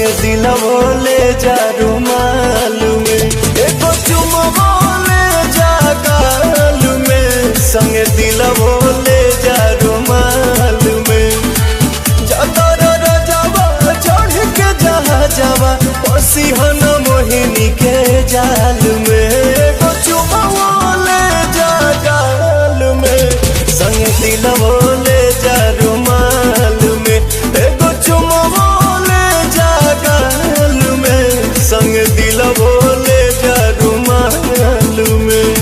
संगे दिलवो ले जा रुमाल में, एगो चुमवो ले जा गाल में, संगे दिलवो ले जा रुमाल में। जातर रजावा चढ़ के जहा जावा पसीहन मोहिनी के जाल में, एगो चुमवो ले जा गाल में, संगे दिलवो ले जा रुमाल में, एगो चुमवो ले जा गाल में, संगे दिलवो ले जा रुमाल में।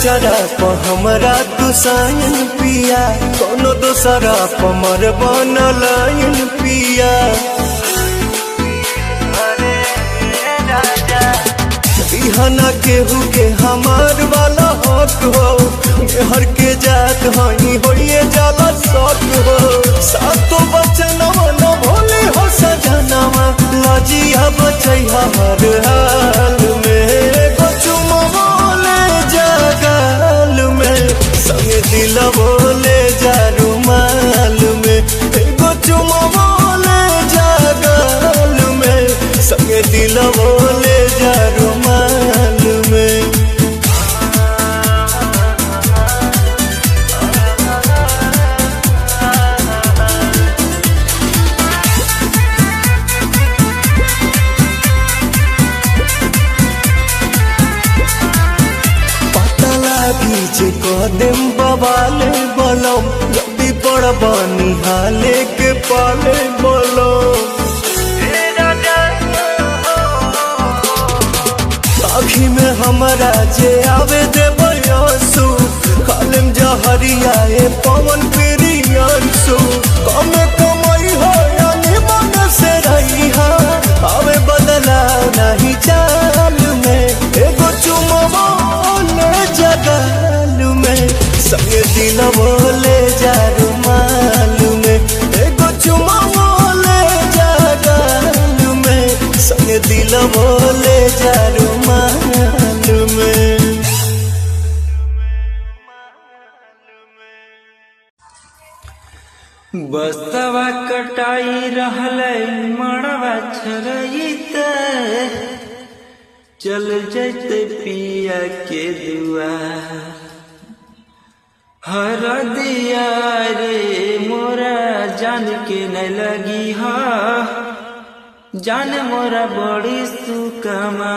चरा प हमरा तू सायन पिया, कोनो दोसरा प मर बनलायन पिया। बिहाना केहू के हमार वाला हक हो, हर के जात हई होइए जाला शौक हो। सातो बचनवा न भोले हो सजनवा, लजिया बचैया हर हाल में, एगो चुमवो ले जा गाल में, संगे दिलवो ले जा रुमाल में, एगो चुमवो ले जा गाल में, संगे दिलवो ले जा रुमाल में। बीचे कदम बवाले बलम, लदी बड़ बनी हाले के पाले बलम। आँखी में हमारा जे आवे दे बयासु, कालम जहरिया ए पवन प्रियांसु। कमे कमाई हो यानी मन से रही हा, आवे बदला नहीं चाल में, एगो चुमवो ले जा गाल में, संगे दिलवो ले जा रुमाल में, एगो चुमवो ले जा गाल में, संगे दिलवो ले जा रुमाल में। बस्तवा कटाई रहलै मड़वा छरैत, चल जैते पिया के दुआर। हरदिया रे मोरा जान के न लगी हा, जान मोरा बड़ी सुकमा।